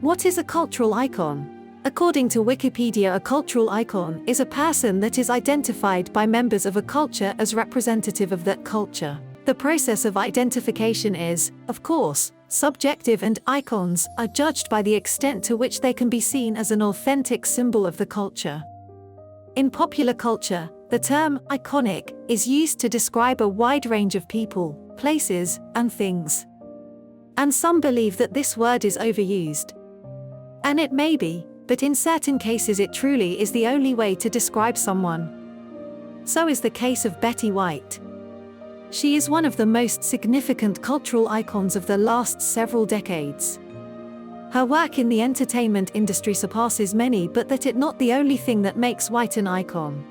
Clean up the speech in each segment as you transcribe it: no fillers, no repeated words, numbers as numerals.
What is a cultural icon? According to Wikipedia, a cultural icon is a person that is identified by members of a culture as representative of that culture. The process of identification is, of course, subjective, and icons are judged by the extent to which they can be seen as an authentic symbol of the culture. In popular culture, the term iconic is used to describe a wide range of people, places, and things. And some believe that this word is overused. And it may be, but in certain cases it truly is the only way to describe someone. So is the case of Betty White. She is one of the most significant cultural icons of the last several decades. Her work in the entertainment industry surpasses many, but that it not the only thing that makes White an icon.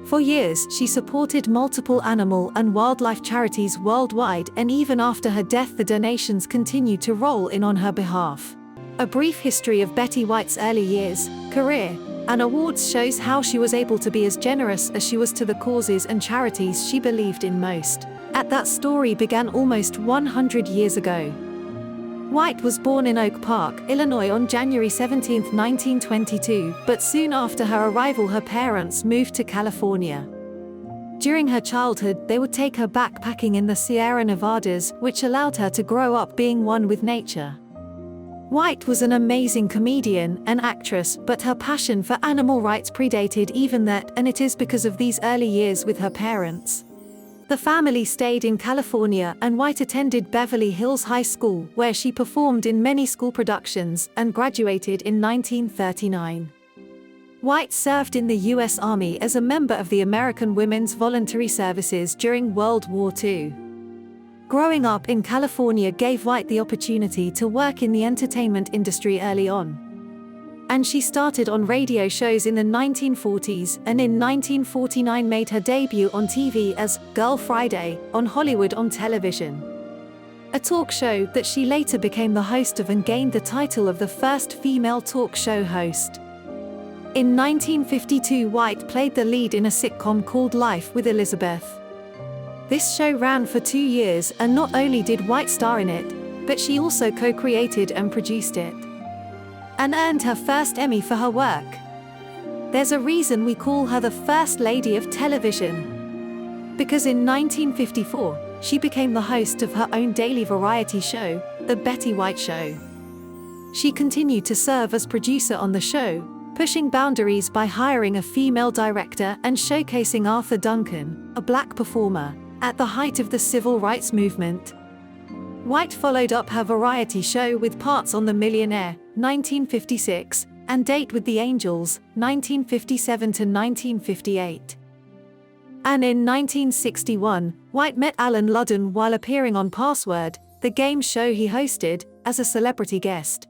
For years, she supported multiple animal and wildlife charities worldwide, and even after her death the donations continued to roll in on her behalf. A brief history of Betty White's early years, career, and awards shows how she was able to be as generous as she was to the causes and charities she believed in most. That story began almost 100 years ago. White was born in Oak Park, Illinois on January 17, 1922, but soon after her arrival her parents moved to California. During her childhood, they would take her backpacking in the Sierra Nevadas, which allowed her to grow up being one with nature. White was an amazing comedian and actress, but her passion for animal rights predated even that, and it is because of these early years with her parents. The family stayed in California, and White attended Beverly Hills High School, where she performed in many school productions, and graduated in 1939. White served in the U.S. Army as a member of the American Women's Voluntary Services during World War II. Growing up in California gave White the opportunity to work in the entertainment industry early on. And she started on radio shows in the 1940s, and in 1949 made her debut on TV as Girl Friday on Hollywood on Television, a talk show that she later became the host of and gained the title of the first female talk show host. In 1952 White played the lead in a sitcom called Life with Elizabeth. This show ran for 2 years, and not only did White star in it, but she also co-created and produced it, and earned her first Emmy for her work. There's a reason we call her the First Lady of Television. Because in 1954, she became the host of her own daily variety show, The Betty White Show. She continued to serve as producer on the show, pushing boundaries by hiring a female director and showcasing Arthur Duncan, a black performer, at the height of the civil rights movement. White followed up her variety show with parts on The Millionaire, 1956, and Date with the Angels, 1957 to 1958. And in 1961, White met Alan Ludden while appearing on Password, the game show he hosted, as a celebrity guest.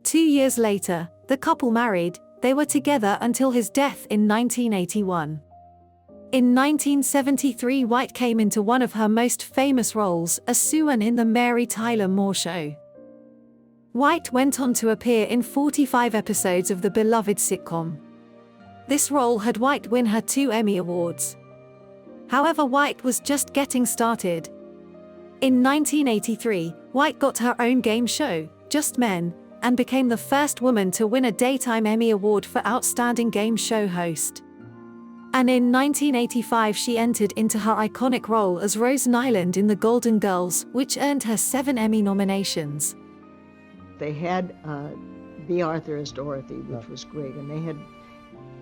2 years later, the couple married. They were together until his death in 1981. In 1973 White came into one of her most famous roles as Sue Ann in The Mary Tyler Moore Show. White went on to appear in 45 episodes of the beloved sitcom. This role had White win her 2 Emmy Awards. However, White was just getting started. In 1983, White got her own game show, Just Men, and became the first woman to win a Daytime Emmy Award for Outstanding Game Show Host. And in 1985 she entered into her iconic role as Rose Nyland in The Golden Girls, which earned her 7 Emmy nominations. They had B. Arthur as Dorothy, which was great, and they had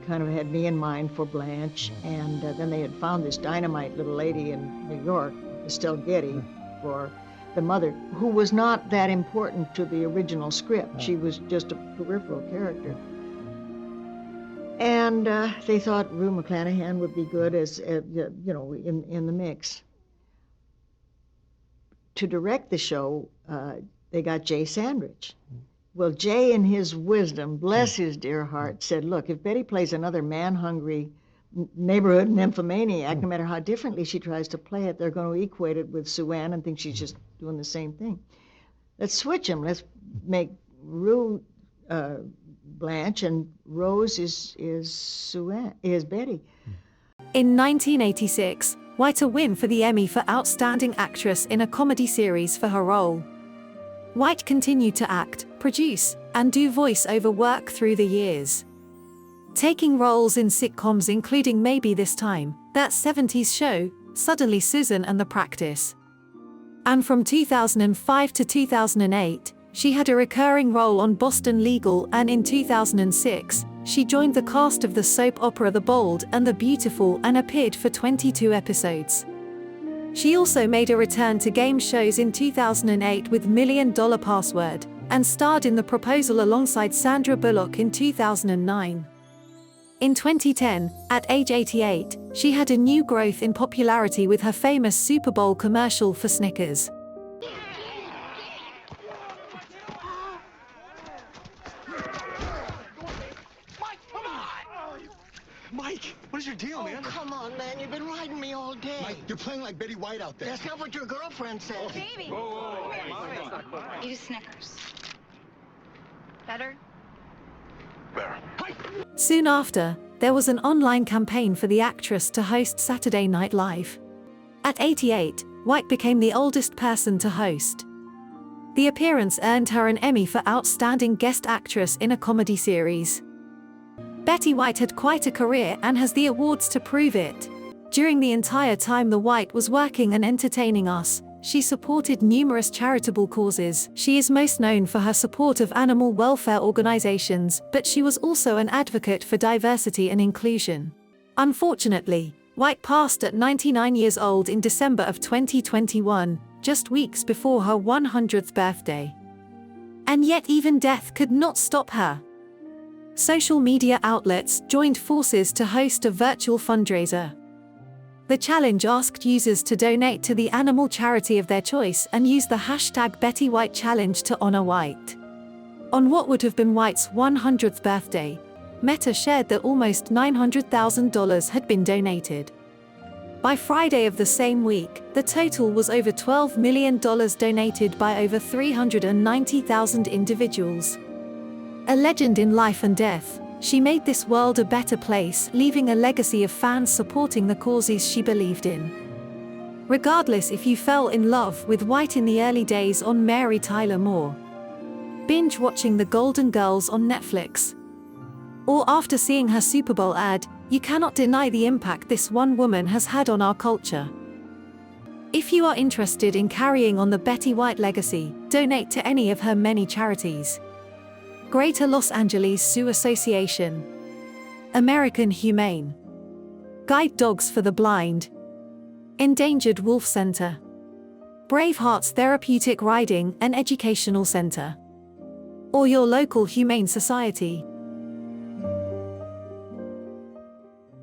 kind of had me in mind for Blanche, and then they had found this dynamite little lady in New York, Estelle Getty, for the mother, who was not that important to the original script. She was just a peripheral character. And they thought Rue McClanahan would be good as, in the mix. To direct the show, they got Jay Sandrich. Well, Jay, in his wisdom, bless his dear heart, said, look, if Betty plays another man-hungry neighborhood nymphomaniac, no matter how differently she tries to play it, they're going to equate it with Sue Ann and think she's just doing the same thing. Let's switch them. Let's make Rue Blanche and Rose is Betty. In 1986, White a win for the Emmy for Outstanding Actress in a Comedy Series for her role. White continued to act, produce, and do voice-over work through the years. Taking roles in sitcoms including Maybe This Time, That 70s Show, Suddenly Susan and The Practice. And from 2005 to 2008, she had a recurring role on Boston Legal, and in 2006, she joined the cast of the soap opera The Bold and the Beautiful and appeared for 22 episodes. She also made a return to game shows in 2008 with $1 Million Password, and starred in The Proposal alongside Sandra Bullock in 2009. In 2010, at age 88, she had a new growth in popularity with her famous Super Bowl commercial for Snickers. Mike, what is your deal, man? Come on, man. You've been riding me all day. Mike, you're playing like Betty White out there. That's not what your girlfriend said. Baby. Use Snickers. Better? Soon after, there was an online campaign for the actress to host Saturday Night Live. At 88, White became the oldest person to host. The appearance earned her an Emmy for Outstanding Guest Actress in a Comedy Series. Betty White had quite a career and has the awards to prove it. During the entire time the White was working and entertaining us, she supported numerous charitable causes. She is most known for her support of animal welfare organizations, but she was also an advocate for diversity and inclusion. Unfortunately, White passed at 99 years old in December of 2021, just weeks before her 100th birthday. And yet even death could not stop her. Social media outlets joined forces to host a virtual fundraiser. The challenge asked users to donate to the animal charity of their choice and use the hashtag #BettyWhiteChallenge to honor White. On what would have been White's 100th birthday, Meta shared that almost $900,000 had been donated. By Friday of the same week, the total was over $12 million donated by over 390,000 individuals. A legend in life and death, she made this world a better place, leaving a legacy of fans supporting the causes she believed in. Regardless if you fell in love with White in the early days on Mary Tyler Moore, binge watching The Golden Girls on Netflix, or after seeing her Super Bowl ad, you cannot deny the impact this one woman has had on our culture. If you are interested in carrying on the Betty White legacy, donate to any of her many charities. Greater Los Angeles Zoo Association, American Humane, Guide Dogs for the Blind, Endangered Wolf Center, Bravehearts Therapeutic Riding and Educational Center, or your local humane society.